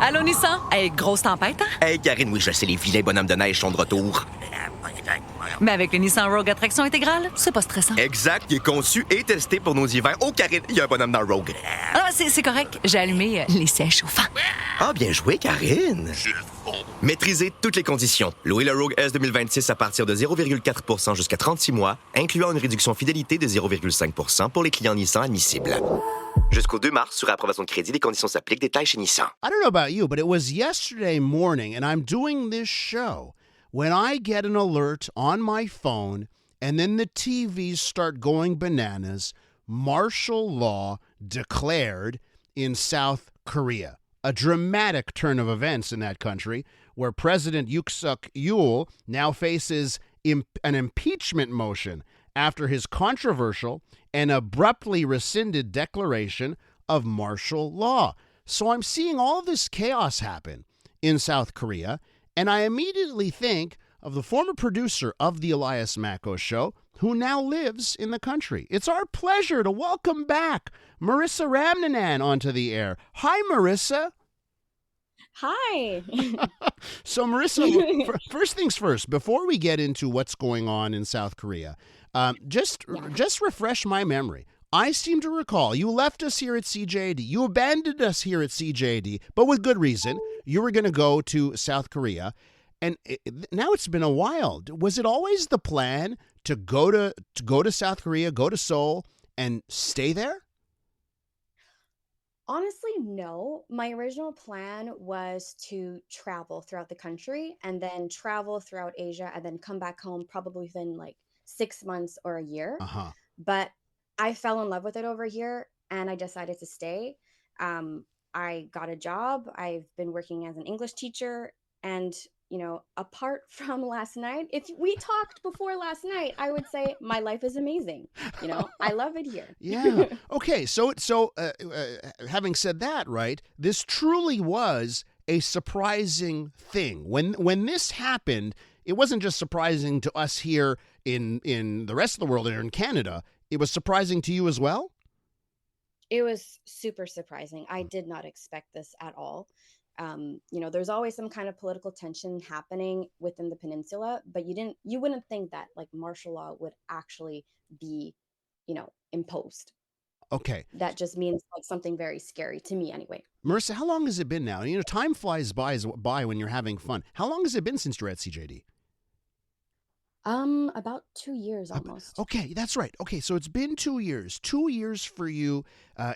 Allô, Nissan? Hey, grosse tempête, hein? Hey, Karine, oui, je sais, les vilains bonhommes de neige sont de retour. Mais avec le Nissan Rogue à traction intégrale, c'est pas stressant. Exact, il est conçu et testé pour nos hivers. Oh, Karine, il y a un bonhomme dans le Rogue. Ah, c'est correct. J'ai allumé les sièges chauffants. Ah, bien joué, Karine. Maîtrisez toutes les conditions. Louez le Rogue S 2026 à partir de 0,4% jusqu'à 36 mois, incluant une réduction fidélité de 0,5% pour les clients Nissan admissibles. Jusqu'au 2 mars, sur approbation de crédit, les conditions s'appliquent. Détails chez Nissan. I don't know about you, but it was yesterday morning, and I'm doing this show, when I get an alert on my phone, and then the TVs start going bananas. Martial law declared in South Korea. A dramatic turn of events in that country, where President Yoon Suk Yeol now faces an impeachment motion after his controversial and abruptly rescinded declaration of martial law. So I'm seeing all of this chaos happen in South Korea, and I immediately think of the former producer of the Elias Makos show, who now lives in the country. It's our pleasure to welcome back Marissa Ramnanan onto the air. Hi, Marissa. Hi. So, Marissa, first things first, before we get into what's going on in South Korea, just refresh my memory. I seem to recall you left us here at CJAD. You abandoned us here at CJAD, but with good reason. You were going to go to South Korea, and now it's been a while. Was it always the plan to go to South Korea, go to Seoul, and stay there? Honestly, no. My original plan was to travel throughout the country and then travel throughout Asia and then come back home probably within like 6 months or a year. Uh-huh. But I fell in love with it over here and I decided to stay. I got a job. I've been working as an English teacher. And, apart from last night, if we talked before last night, I would say my life is amazing. I love it here. Yeah. Okay. So, having said that, right, this truly was a surprising thing. When this happened, it wasn't just surprising to us here in the rest of the world or in Canada. It was surprising to you as well? It was super surprising. I did not expect this at all. There's always some kind of political tension happening within the peninsula, but you wouldn't think that like martial law would actually be, imposed. Okay. That just means like something very scary to me anyway. Marissa, how long has it been now? Time flies by when you're having fun. How long has it been since you're at CJD? About 2 years almost. Okay, that's right. Okay, so it's been 2 years. 2 years for you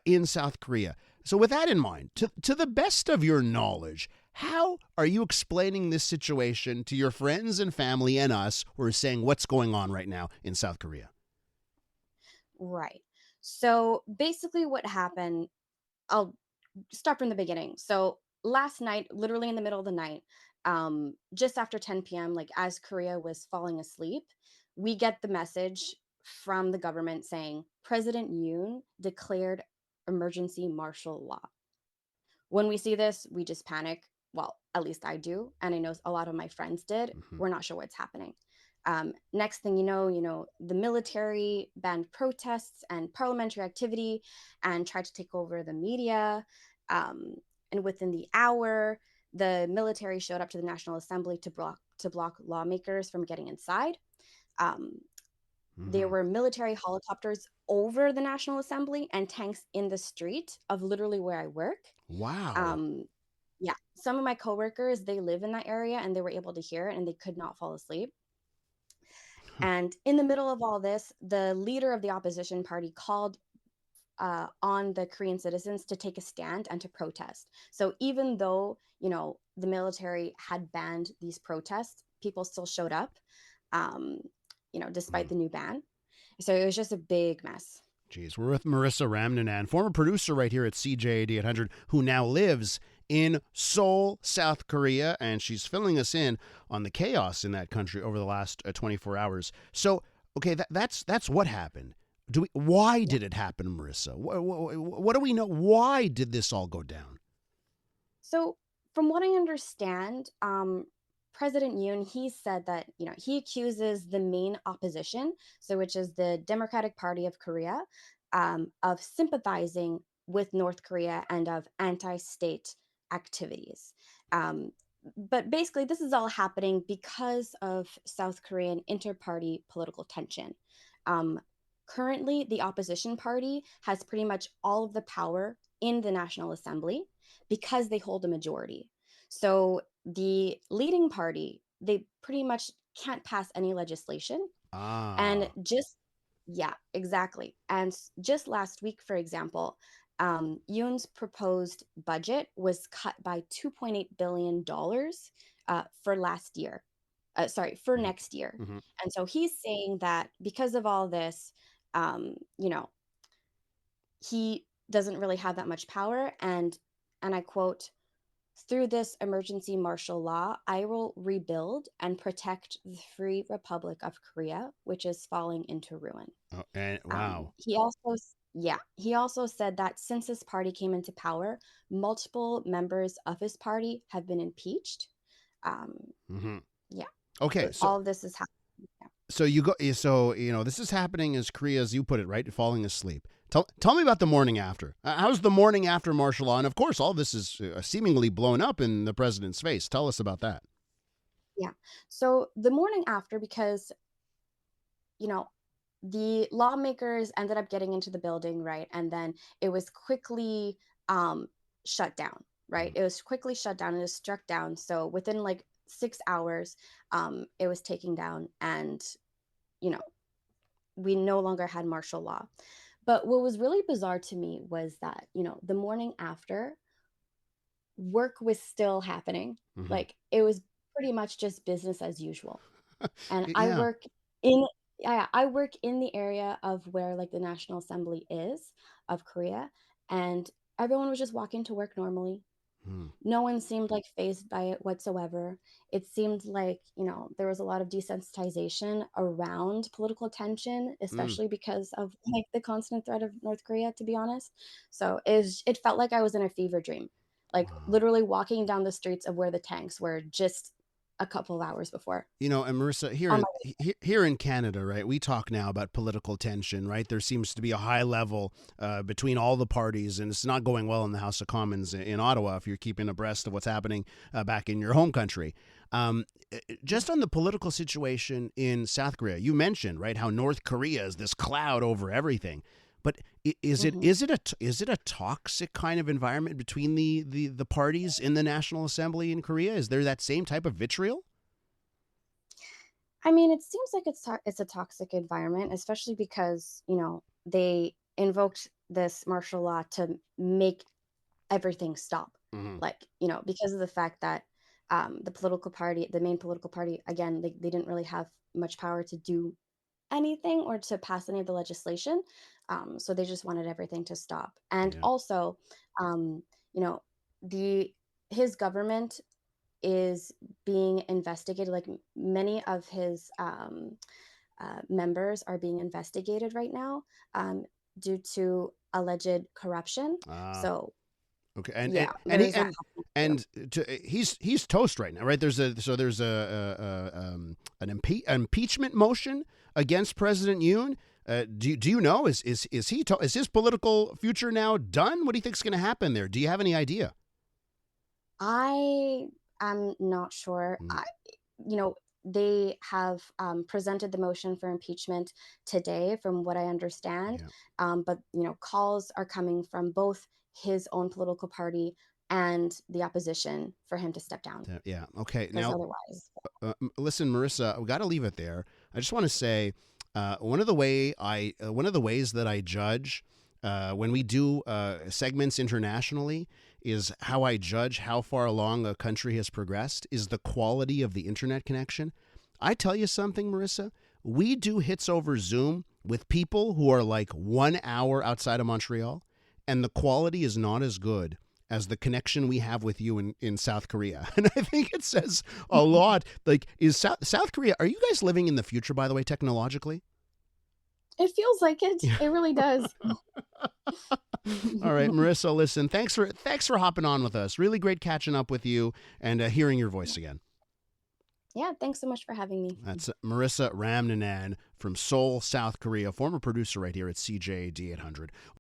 in South Korea. So with that in mind, to the best of your knowledge, how are you explaining this situation to your friends and family and us who are saying what's going on right now in South Korea? Right. So basically what happened, I'll start from the beginning. So last night, literally in the middle of the night, just after 10 p.m., like as Korea was falling asleep, we get the message from the government saying President Yoon declared emergency martial law. When we see this, we just panic. Well, at least I do. And I know a lot of my friends did. Mm-hmm. We're not sure what's happening. Next thing you know, the military banned protests and parliamentary activity and tried to take over the media. And within the hour, the military showed up to the National Assembly to block lawmakers from getting inside. There were military helicopters over the National Assembly and tanks in the street of literally where I work. Wow. Yeah, some of my coworkers, they live in that area and they were able to hear it and they could not fall asleep. And in the middle of all this, the leader of the opposition party called on the Korean citizens to take a stand and to protest. So even though, the military had banned these protests, people still showed up, despite the new ban. So it was just a big mess. Geez, we're with Marissa Ramnanan, former producer right here at CJAD 800, who now lives in Seoul, South Korea, and she's filling us in on the chaos in that country over the last 24 hours. So, okay, that's what happened. Why did it happen, Marissa? What do we know? Why did this all go down? So from what I understand, President Yoon, he said that, he accuses the main opposition, so which is the Democratic Party of Korea, of sympathizing with North Korea and of anti-state activities. Um, but basically, this is all happening because of South Korean inter-party political tension. Um, Currently, the opposition party has pretty much all of the power in the National Assembly because they hold a majority. So the leading party, they pretty much can't pass any legislation. And Ah. yeah, exactly. And just last week, for example, Yoon's proposed budget was cut by $2.8 billion for last year. For Mhm. next year. Mhm. And so he's saying that because of all this, you know, he doesn't really have that much power. And I quote, through this emergency martial law, I will rebuild and protect the Free Republic of Korea, which is falling into ruin. Oh, and wow. He also said that since his party came into power, multiple members of his party have been impeached. Um, Hmm. yeah, Okay, so all of this is happening. Yeah. so this is happening as Korea, as you put it, right, falling asleep. Tell me about the morning after. How's the morning after martial law? And of course, all this is seemingly blown up in the president's face. Tell us about that. Yeah. So the morning after, because you know, the lawmakers ended up getting into the building, right? And then it was quickly shut down, right? Mhm. It was quickly shut down and it was struck down. So within like 6 hours, it was taken down, and you know, we no longer had martial law. But what was really bizarre to me was that, the morning after, work was still happening. Mhm. Like it was pretty much just business as usual. And Yeah. in I work in the area of where like the National Assembly is of Korea, and everyone was just walking to work normally. Hmm. No one seemed like phased by it whatsoever. It seemed like, there was a lot of desensitization around political tension, Mm. especially because of like the constant threat of North Korea, to be honest. So it felt like I was in a fever dream, like Wow. literally walking down the streets of where the tanks were just a couple of hours before. And Marissa, On my here in Canada, right? We talk now about political tension, right? There seems to be a high level between all the parties, and it's not going well in the House of Commons in Ottawa. If you're keeping abreast of what's happening back in your home country, just on the political situation in South Korea, you mentioned right how North Korea is this cloud over everything. But Mhm. is it a toxic kind of environment between the parties in the National Assembly in Korea? Is there that same type of vitriol? I mean, it seems like it's a toxic environment, especially because, they invoked this martial law to make everything stop. Hmm. Like, because of the fact that the main political party, again, they didn't really have much power to do anything or to pass any of the legislation. So they just wanted everything to stop. And Yeah. also, um, you know, the his government is being investigated. Like many of his members are being investigated right now, due to alleged corruption. Ah. So Okay. yeah, And he there's that happening too. he's toast right now, right? There's impeachment motion against President Yoon. Do you know is his political future now done? What do you think's going to happen there? Do you have any idea? I am not sure. Mm. They have presented the motion for impeachment today, from what I understand. Yeah. But calls are coming from both his own political party and the opposition for him to step down, Yeah. Okay. because Now, otherwise, listen, Marissa, we got to leave it there. I just want to say one of the ways that I judge when we do segments internationally is how I judge how far along a country has progressed is the quality of the internet connection. I tell you something, Marissa, we do hits over Zoom with people who are like 1 hour outside of Montreal, and the quality is not as good as the connection we have with you in South Korea. And I think it says a lot. Like, is South Korea, are you guys living in the future, by the way, technologically? it feels like it. Yeah. It really does. All right, Marissa, listen, thanks for hopping on with us. Really great catching up with you and hearing your voice again. Yeah, thanks so much for having me. That's Marissa Ramnanan from Seoul, South Korea, former producer right here at CJAD 800.